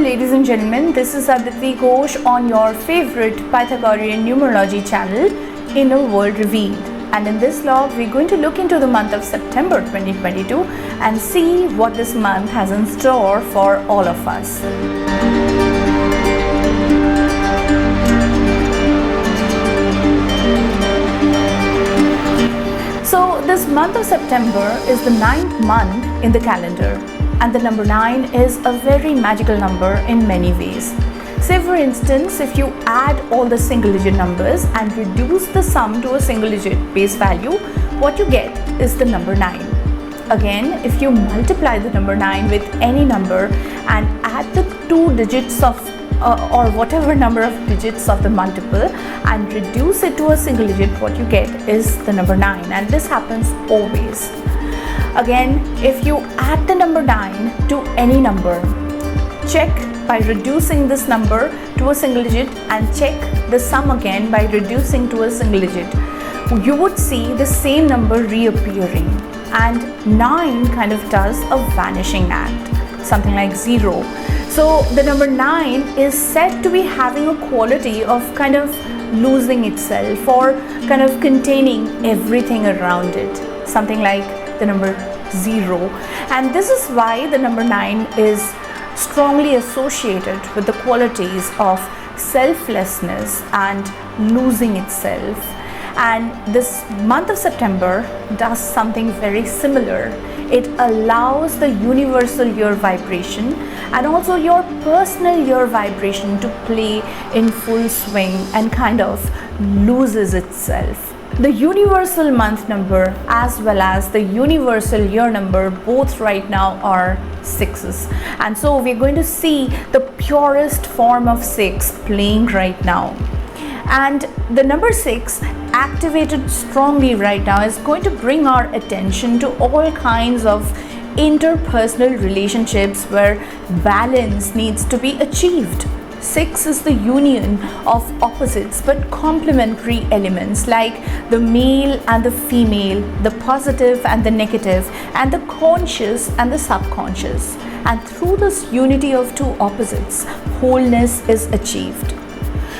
ladies and gentlemen, this is Aditi Ghosh on your favorite Pythagorean numerology channel, InnerWorldRevealed. And in this vlog, we're going to look into the month of September 2022 and see what this month has in store for all of us. So this month of September is the 9th month in the calendar, and the number 9 is a very magical number in many ways. Say for instance, if you add all the single digit numbers and reduce the sum to a single digit base value, what you get is the number 9. Again, if you multiply the number 9 with any number and add the two digits of or whatever number of digits of the multiple and reduce it to a single digit, what you get is the number 9, and this happens always. Again, if you add the number 9 to any number, check by reducing this number to a single digit and check the sum again by reducing to a single digit, you would see the same number reappearing, and 9 kind of does a vanishing act, something like 0. So the number 9 is said to be having a quality of kind of losing itself or kind of containing everything around it, something like the number 0. And this is why the number 9 is strongly associated with the qualities of selflessness and losing itself. And this month of September does something very similar. It allows the universal year vibration and also your personal year vibration to play in full swing and kind of loses itself. The universal month number as well as the universal year number both right now are 6s, and so we're going to see the purest form of 6 playing right now. And the number 6 activated strongly right now is going to bring our attention to all kinds of interpersonal relationships where balance needs to be achieved. 6 is the union of opposites but complementary elements like the male and the female, the positive and the negative, and the conscious and the subconscious. And through this unity of two opposites, wholeness is achieved.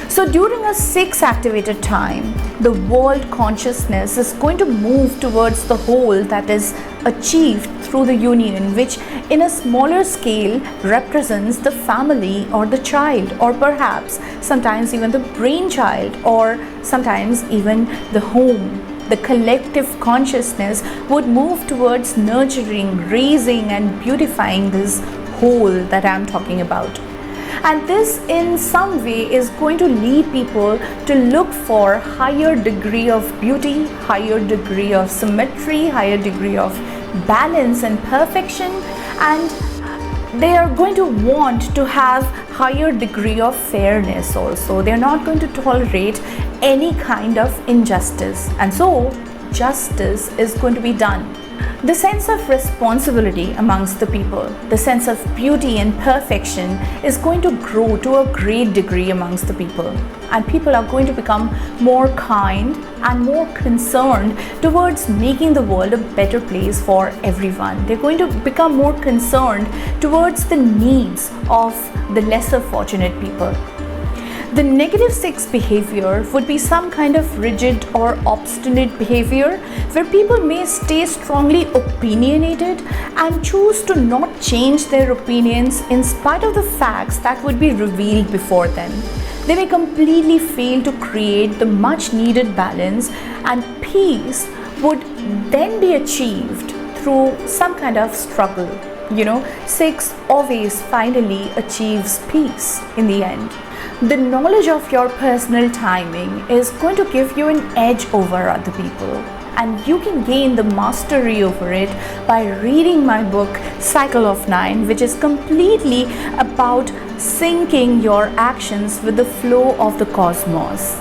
So during a 6 activated time, the world consciousness is going to move towards the whole that is achieved through the union, which in a smaller scale represents the family or the child, or perhaps sometimes even the brainchild, or sometimes even the home. The collective consciousness would move towards nurturing, raising and beautifying this whole that I'm talking about. And this in some way is going to lead people to look for higher degree of beauty, higher degree of symmetry, higher degree of balance and perfection, and they are going to want to have higher degree of fairness also. They are not going to tolerate any kind of injustice, and so justice is going to be done. The sense of responsibility amongst the people, the sense of beauty and perfection is going to grow to a great degree amongst the people, and people are going to become more kind and more concerned towards making the world a better place for everyone. They're going to become more concerned towards the needs of the lesser fortunate people. The negative 6 behavior would be some kind of rigid or obstinate behavior where people may stay strongly opinionated and choose to not change their opinions in spite of the facts that would be revealed before them. They may completely fail to create the much needed balance, and peace would then be achieved through some kind of struggle. 6 always finally achieves peace in the end. The knowledge of your personal timing is going to give you an edge over other people, and you can gain the mastery over it by reading my book Cycle of 9, which is completely about syncing your actions with the flow of the cosmos.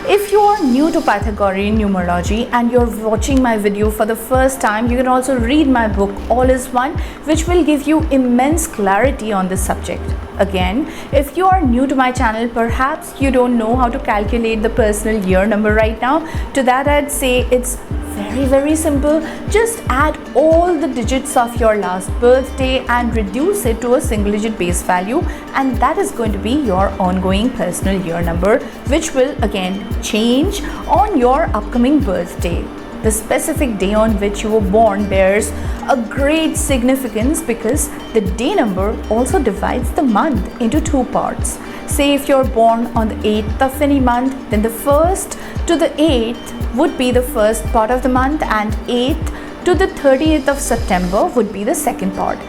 If you are new to Pythagorean numerology and you're watching my video for the first time, you can also read my book All is One, which will give you immense clarity on this subject. Again, if you are new to my channel, perhaps you don't know how to calculate the personal year number right now. To that I'd say it's Very simple. Just add all the digits of your last birthday and reduce it to a single digit base value, and that is going to be your ongoing personal year number, which will again change on your upcoming birthday. The specific day on which you were born bears a great significance because the day number also divides the month into two parts. Say if you're born on the 8th of any month, then the 1st to the 8th would be the first part of the month, and 8th to the 30th of September would be the second part.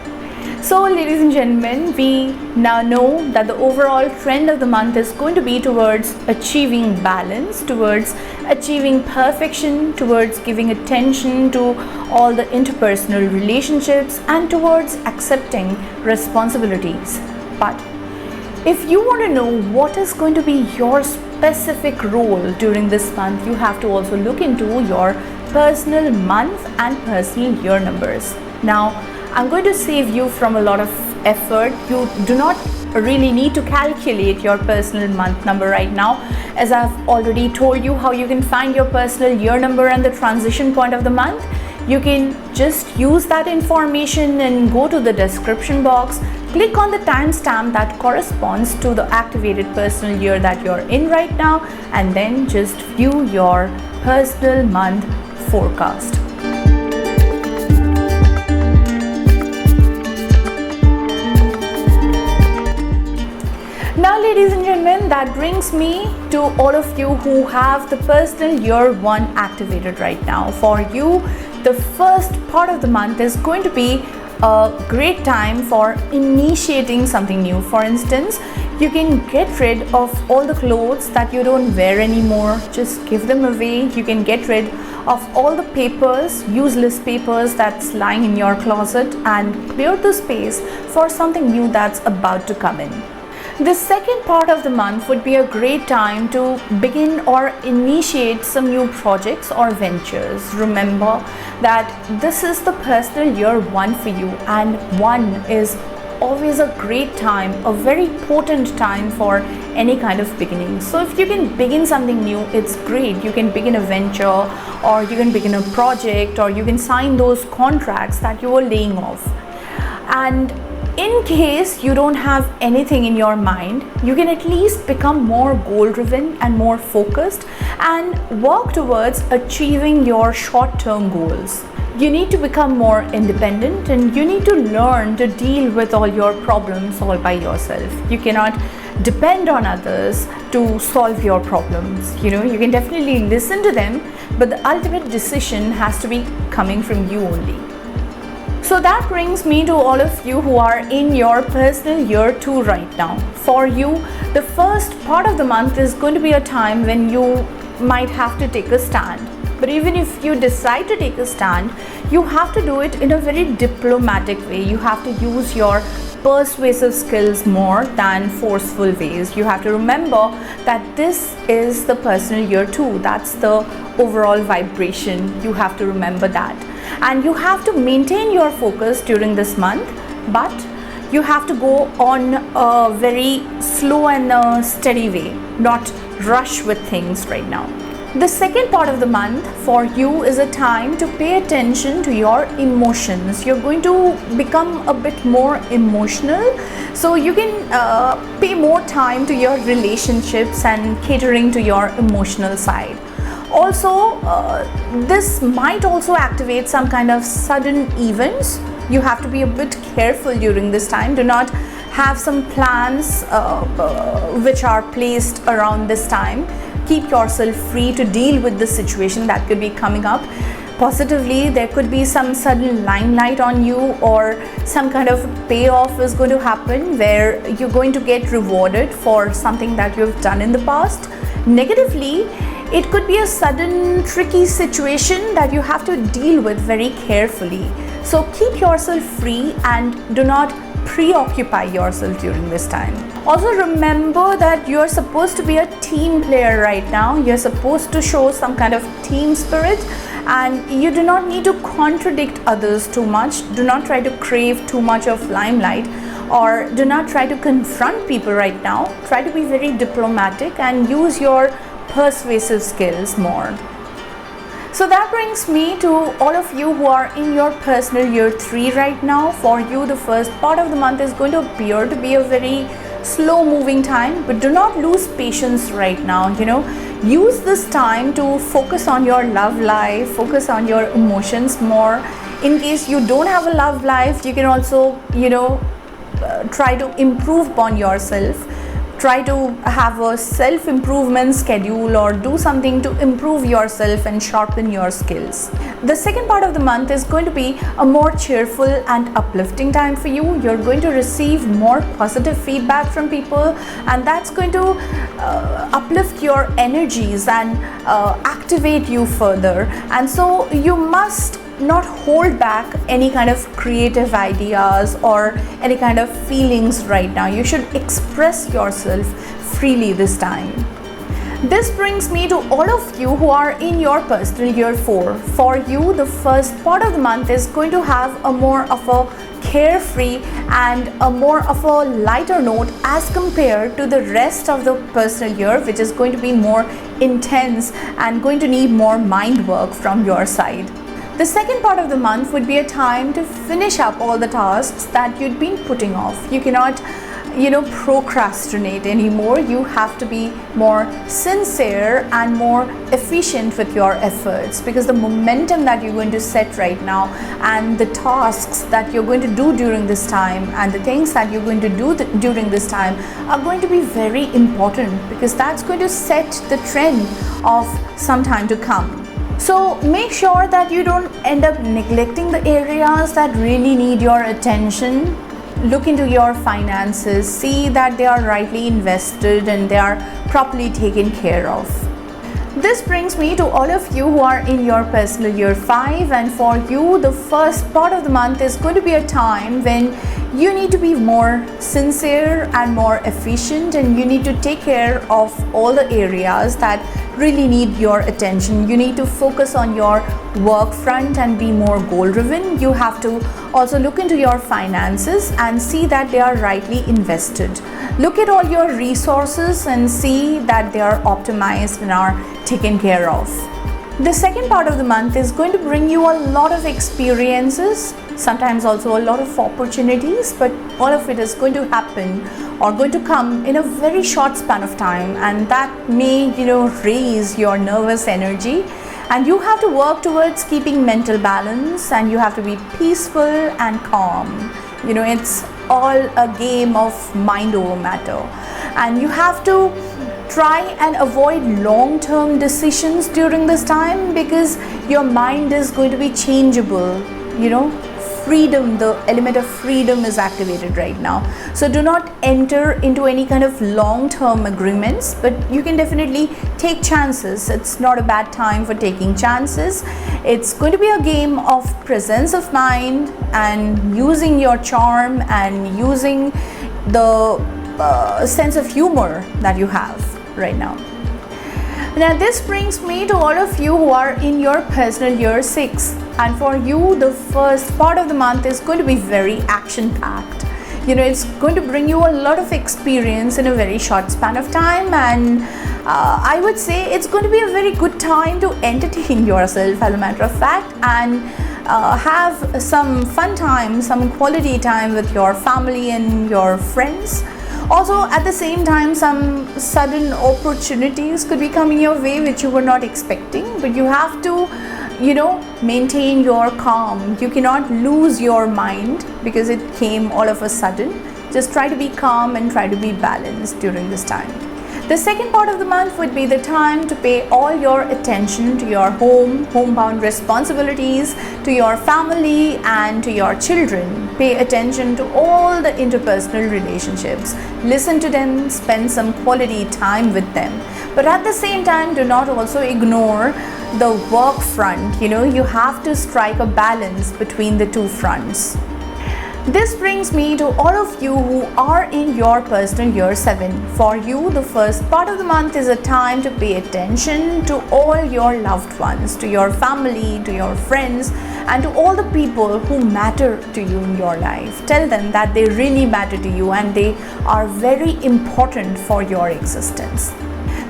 So ladies and gentlemen, we now know that the overall trend of the month is going to be towards achieving balance, towards achieving perfection, towards giving attention to all the interpersonal relationships, and towards accepting responsibilities. But if you want to know what is going to be your specific role during this month, you have to also look into your personal month and personal year numbers. Now, I'm going to save you from a lot of effort. You do not really need to calculate your personal month number right now, as I've already told you how you can find your personal year number and the transition point of the month. You can just use that information and go to the description box, click on the timestamp that corresponds to the activated personal year that you're in right now, and then just view your personal month forecast. Now ladies and gentlemen, that brings me to all of you who have the personal year 1 activated right now. For you, the first part of the month is going to be a great time for initiating something new. For instance, you can get rid of all the clothes that you don't wear anymore. Just give them away. You can get rid of all the papers, useless papers that's lying in your closet, and clear the space for something new that's about to come in. The second part of the month would be a great time to begin or initiate some new projects or ventures. Remember that this is the personal year 1 for you, and 1 is always a great time, a very potent time for any kind of beginning. So if you can begin something new, it's great. You can begin a venture, or you can begin a project, or you can sign those contracts that you were laying off. And in case you don't have anything in your mind, you can at least become more goal-driven and more focused and work towards achieving your short-term goals. You need to become more independent, and you need to learn to deal with all your problems all by yourself. You cannot depend on others to solve your problems. You can definitely listen to them, but the ultimate decision has to be coming from you only. So that brings me to all of you who are in your personal year 2 right now. For you, the first part of the month is going to be a time when you might have to take a stand. But even if you decide to take a stand, you have to do it in a very diplomatic way. You have to use your persuasive skills more than forceful ways. You have to remember that this is the personal year 2. That's the overall vibration. You have to remember that. And you have to maintain your focus during this month, but you have to go on a very slow and steady way, not rush with things right now. The second part of the month for you is a time to pay attention to your emotions. You're going to become a bit more emotional, so you can pay more time to your relationships and catering to your emotional side. Also, this might also activate some kind of sudden events. You have to be a bit careful during this time. Do not have some plans which are placed around this time. Keep yourself free to deal with the situation that could be coming up. Positively, there could be some sudden limelight on you, or some kind of payoff is going to happen where you're going to get rewarded for something that you've done in the past. Negatively, it could be a sudden tricky situation that you have to deal with very carefully. So keep yourself free and do not preoccupy yourself during this time. Also remember that you're supposed to be a team player right now. You're supposed to show some kind of team spirit, and you do not need to contradict others too much. Do not try to crave too much of limelight, or do not try to confront people right now. Try to be very diplomatic and use your persuasive skills more. So that brings me to all of you who are in your personal year 3 right now. For you, the first part of the month is going to appear to be a very slow moving time, but do not lose patience right now. Use this time to focus on your love life, focus on your emotions more. In case you don't have a love life, you can also try to improve upon yourself. Try to have a self-improvement schedule or do something to improve yourself and sharpen your skills. The second part of the month is going to be a more cheerful and uplifting time for you. You're going to receive more positive feedback from people, and that's going to uplift your energies and activate you further. And so you must not hold back any kind of creative ideas or any kind of feelings right now. You should express yourself freely this time. This brings me to all of you who are in your personal year 4. For you, the first part of the month is going to have a more of a carefree and a more of a lighter note as compared to the rest of the personal year, which is going to be more intense and going to need more mind work from your side. The second part of the month would be a time to finish up all the tasks that you'd been putting off. You cannot, procrastinate anymore. You have to be more sincere and more efficient with your efforts, because the momentum that you're going to set right now and the tasks that you're going to do during this time and the things that you're going to do during this time are going to be very important, because that's going to set the trend of some time to come. So make sure that you don't end up neglecting the areas that really need your attention. Look into your finances, see that they are rightly invested and they are properly taken care of. This brings me to all of you who are in your personal year 5, and for you, the first part of the month is going to be a time when you need to be more sincere and more efficient, and you need to take care of all the areas that really need your attention. You need to focus on your work front and be more goal driven. You have to also look into your finances and see that they are rightly invested. Look at all your resources and see that they are optimized and are taken care of. The second part of the month is going to bring you a lot of experiences, sometimes also a lot of opportunities, but all of it is going to happen or going to come in a very short span of time, and that may raise your nervous energy, and you have to work towards keeping mental balance, and you have to be peaceful and calm. It's all a game of mind over matter, and you have to try and avoid long-term decisions during this time, because your mind is going to be changeable. Freedom, the element of freedom is activated right now. So do not enter into any kind of long-term agreements, but you can definitely take chances. It's not a bad time for taking chances. It's going to be a game of presence of mind and using your charm and using the sense of humor that you have right now. Now this brings me to all of you who are in your personal year 6, and for you, the first part of the month is going to be very action-packed. It's going to bring you a lot of experience in a very short span of time, and I would say it's going to be a very good time to entertain yourself, as a matter of fact, and have some fun time, some quality time with your family and your friends. Also, at the same time, some sudden opportunities could be coming your way which you were not expecting, but you have to maintain your calm. You cannot lose your mind because it came all of a sudden. Just try to be calm and try to be balanced during this time. The second part of the month would be the time to pay all your attention to your homebound responsibilities, to your family and to your children. Pay attention to all the interpersonal relationships. Listen to them, spend some quality time with them. But at the same time, do not also ignore the work front. You have to strike a balance between the two fronts. This brings me to all of you who are in your personal year 7. For you, the first part of the month is a time to pay attention to all your loved ones, to your family, to your friends, and to all the people who matter to you in your life. Tell them that they really matter to you and they are very important for your existence.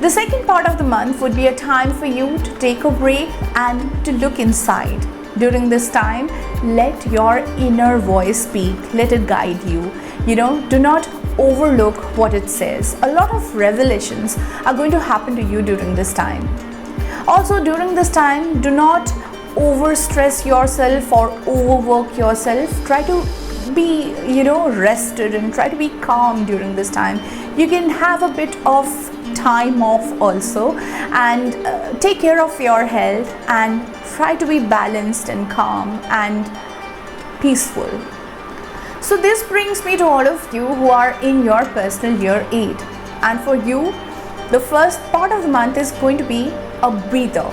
The second part of the month would be a time for you to take a break and to look inside. During this time, let your inner voice speak, let it guide you. Do not overlook what it says. A lot of revelations are going to happen to you during this time. Also, during this time, do not overstress yourself or overwork yourself. Try to be, rested and try to be calm during this time. You can have a bit of time off also, and take care of your health and try to be balanced and calm and peaceful. So this brings me to all of you who are in your personal year 8, and for you the first part of the month is going to be a breather.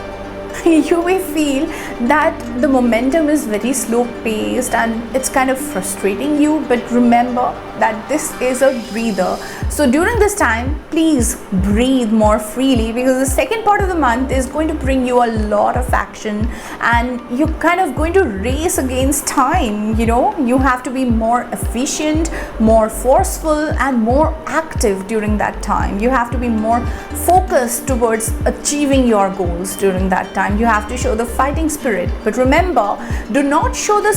You may feel that the momentum is very slow paced and it's kind of frustrating you, but remember that this is a breather. So during this time, please breathe more freely, because the second part of the month is going to bring you a lot of action and you're kind of going to race against time. You have to be more efficient, more forceful and more active during that time. You have to be more focused towards achieving your goals during that time. You have to show the fighting spirit, but remember, do not show the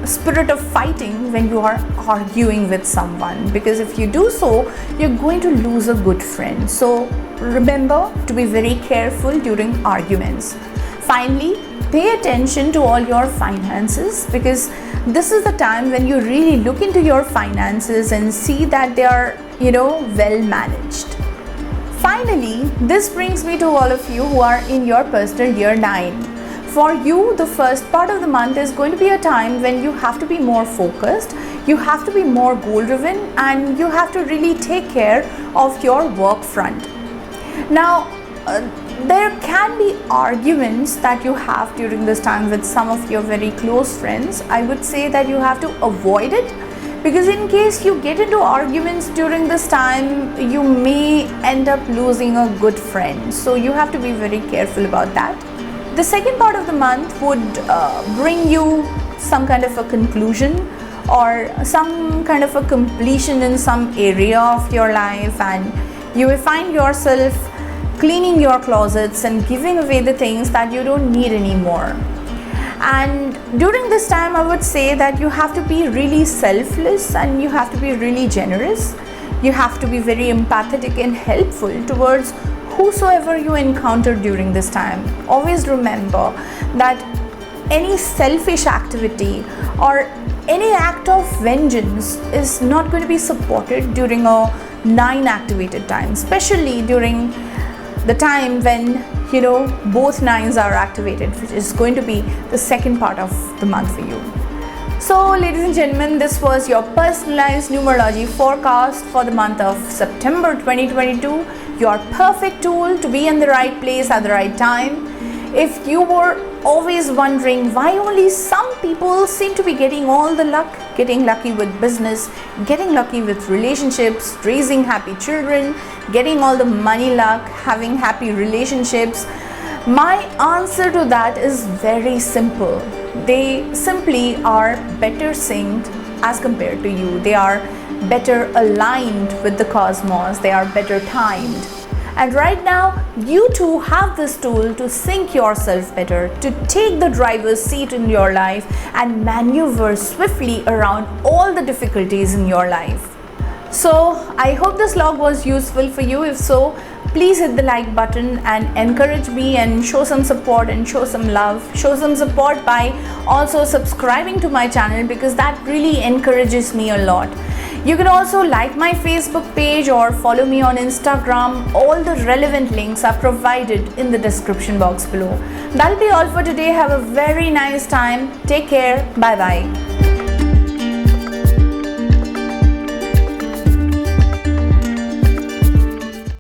spirit of fighting when you are arguing with someone, because if you do so, you're going to lose a good friend. So remember to be very careful during arguments. Finally, pay attention to all your finances, because this is the time when you really look into your finances and see that they are, well managed. Finally, this brings me to all of you who are in your personal year 9. For you, the first part of the month is going to be a time when you have to be more focused, you have to be more goal-driven, and you have to really take care of your work front. Now, there can be arguments that you have during this time with some of your very close friends. I would say that you have to avoid it, because in case you get into arguments during this time, you may end up losing a good friend. So you have to be very careful about that. The second part of the month would bring you some kind of a conclusion or some kind of a completion in some area of your life, and you will find yourself cleaning your closets and giving away the things that you don't need anymore. And during this time, I would say that you have to be really selfless and you have to be really generous. You have to be very empathetic and helpful towards whosoever you encounter during this time. Always remember that any selfish activity or any act of vengeance is not going to be supported during a 9 activated time, especially during the time when both 9s are activated, which is going to be the second part of the month for you. So ladies and gentlemen, this was your personalized numerology forecast for the month of September 2022, your perfect tool to be in the right place at the right time. If you were always wondering why only some people seem to be getting all the luck, getting lucky with business, getting lucky with relationships, raising happy children, getting all the money luck, having happy relationships, my answer to that is very simple. They simply are better synced as compared to you. They are better aligned with the cosmos. They are better timed. And right now, you too have this tool to sync yourself better, to take the driver's seat in your life and maneuver swiftly around all the difficulties in your life. So I hope this log was useful for you. If so, please hit the like button and encourage me and show some support and show some love. Show some support by also subscribing to my channel, because that really encourages me a lot. You can also like my Facebook page or follow me on Instagram. All the relevant links are provided in the description box below. That'll be all for today. Have a very nice time. Take care. Bye bye.